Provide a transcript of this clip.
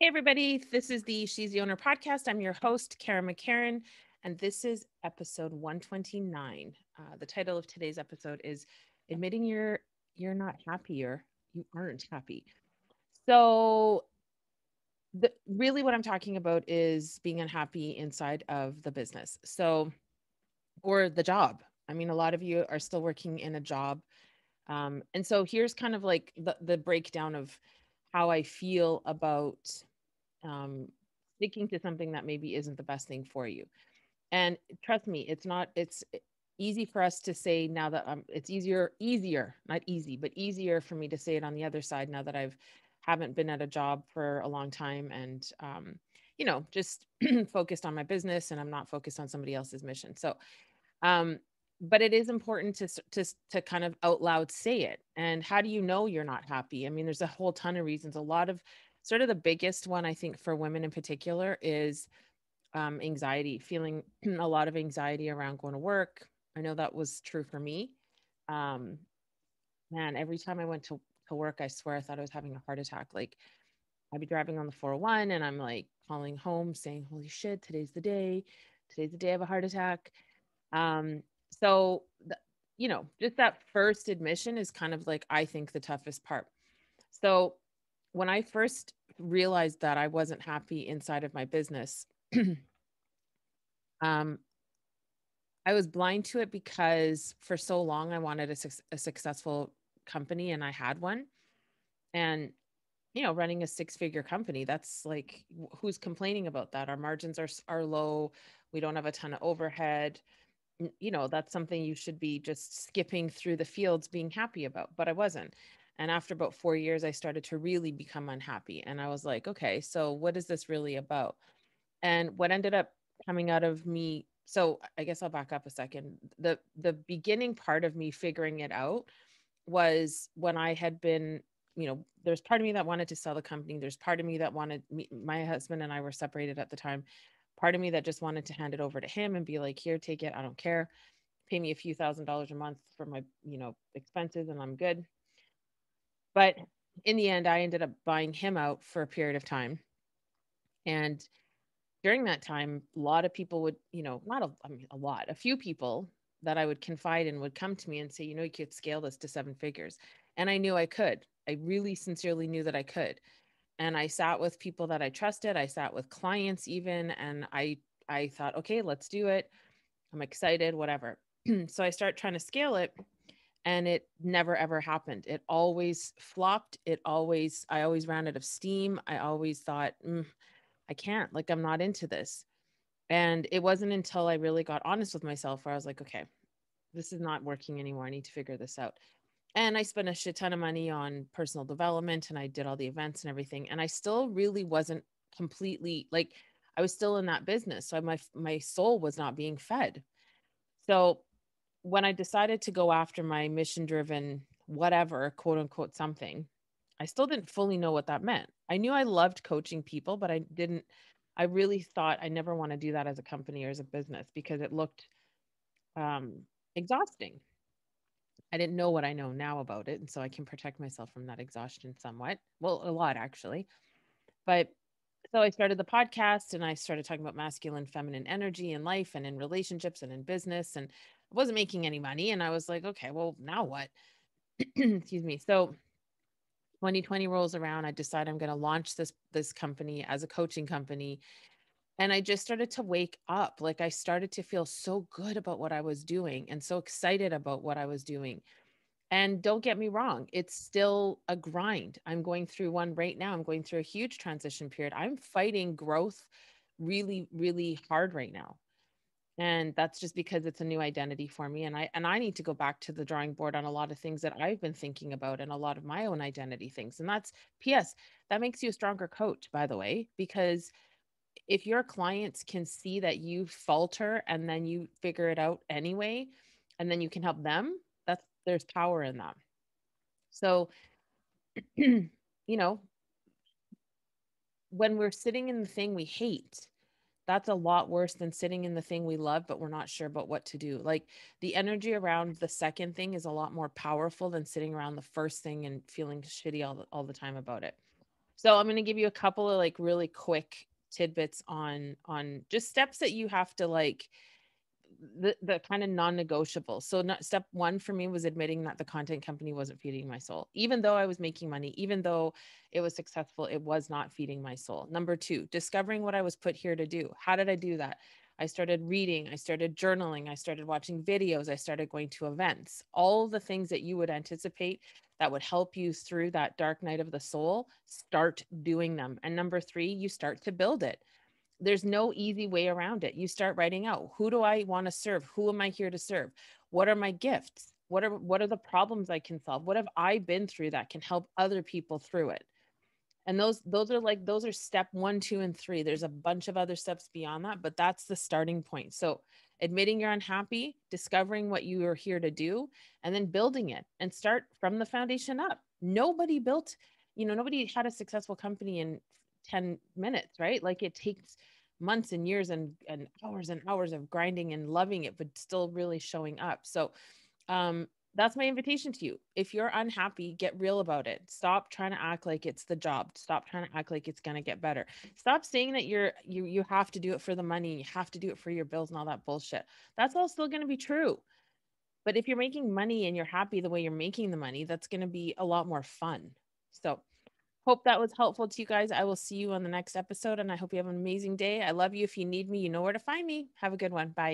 Hey, everybody. This is the She's the Owner podcast. I'm your host, Kara McCarran, and this is episode 129. The title of today's episode is Admitting You're Not Happy or You Aren't Happy. So, really, what I'm talking about is being unhappy inside of the business. Or the job. I mean, a lot of you are still working in a job. And so, here's kind of like the breakdown of how I feel about um, sticking to something that maybe isn't the best thing for you. And trust me, it's easy for us to say now that it's not easy, but easier for me to say it on the other side now that haven't been at a job for a long time and, just focused on my business and I'm not focused on somebody else's mission. Um, but it is important to kind of out loud say it. And how do you know you're not happy? I mean, there's a whole ton of reasons. A lot of sort of the biggest one I think for women in particular is anxiety, feeling a lot of anxiety around going to work. I know that was true for me. Um, Man, every time I went to work, I swear I thought I was having a heart attack. Like I'd be driving on the 401 and I'm like calling home saying, "Holy shit, today's the day. Today's the day I have a heart attack." Um, so just that first admission is kind of like I think the toughest part. So when I first realized that I wasn't happy inside of my business, um, I was blind to it because for so long I wanted a successful company and I had one. And running a six-figure company, that's like who's complaining about that? Our margins are low. We don't have a ton of overhead. That's something you should be just skipping through the fields being happy about, but I wasn't. And after about 4 years, I started to really become unhappy. And I was like, okay, so what is this really about? And what ended up coming out of me, so I guess I'll back up a second. The beginning part of me figuring it out was when I had been, there's part of me that wanted to sell the company. There's part of me that wanted my husband and I were separated at the time. Part of me that just wanted to hand it over to him and be like, here, take it. I don't care. Pay me a few $1,000s a month for my, expenses and I'm good. But in the end, I ended up buying him out for a period of time. And during that time, a lot of people would, not a, I mean, a lot, a few people that I would confide in would come to me and say, you could scale this to seven figures. And I knew I could. I really sincerely knew that I could. And I sat with people that I trusted. I sat with clients even, and I thought, okay, let's do it. I'm excited, whatever. So I start trying to scale it and it never ever happened. It always flopped. I always ran out of steam. I always thought, I can't, like, I'm not into this. And it wasn't until I really got honest with myself where I was like, okay, this is not working anymore. I need to figure this out. And I spent a shit ton of money on personal development and I did all the events and everything. And I still really wasn't completely like, I was still in that business. So my soul was not being fed. So when I decided to go after my mission driven, whatever, quote unquote, something, I still didn't fully know what that meant. I knew I loved coaching people, but I really thought I never want to do that as a company or as a business because it looked um, exhausting. I didn't know what I know now about it. And so I can protect myself from that exhaustion somewhat. Well, a lot actually. But so I started the podcast and I started talking about masculine, feminine energy in life and in relationships and in business. And I wasn't making any money. And I was like, okay, well, now what? Excuse me. So 2020 rolls around. I decide I'm going to launch this company as a coaching company. And I just started to wake up. Like I started to feel so good about what I was doing and so excited about what I was doing. And don't get me wrong, it's still a grind. I'm going through one right now. I'm going through a huge transition period. I'm fighting growth really, really hard right now. And that's just because it's a new identity for me. And I need to go back to the drawing board on a lot of things that I've been thinking about and a lot of my own identity things. And that's PS, that makes you a stronger coach, by the way, because if your clients can see that you falter and then you figure it out anyway, and then you can help them, there's power in that. So, you know, when we're sitting in the thing we hate, that's a lot worse than sitting in the thing we love, but we're not sure about what to do. Like the energy around the second thing is a lot more powerful than sitting around the first thing and feeling shitty all the time about it. So I'm going to give you a couple of like really quick tidbits on just steps that you have to like, the kind of non-negotiable. So not, step one for me was admitting that the content company wasn't feeding my soul. Even though I was making money, even though it was successful, it was not feeding my soul. Number two, discovering what I was put here to do. How did I do that? I started reading, I started journaling, I started watching videos, I started going to events. All the things that you would anticipate that would help you through that dark night of the soul, start doing them. And number three, you start to build it. There's no easy way around it. You start writing out, who do I want to serve? Who am I here to serve? What are my gifts? What are the problems I can solve? What have I been through that can help other people through it? And those are like, those are step one, two, and three. There's a bunch of other steps beyond that, but that's the starting point. So admitting you're unhappy, discovering what you are here to do, and then building it, and start from the foundation up. Nobody built, nobody had a successful company in 10 minutes, right? Like it takes months and years and hours of grinding and loving it, but still really showing up. So um that's my invitation to you. If you're unhappy, get real about it. Stop trying to act like it's the job. Stop trying to act like it's going to get better. Stop saying that you have to do it for the money, you have to do it for your bills and all that bullshit. That's all still going to be true. But if you're making money and you're happy the way you're making the money, that's going to be a lot more fun. So, hope that was helpful to you guys. I will see you on the next episode, and I hope you have an amazing day. I love you. If you need me, you know where to find me. Have a good one. Bye.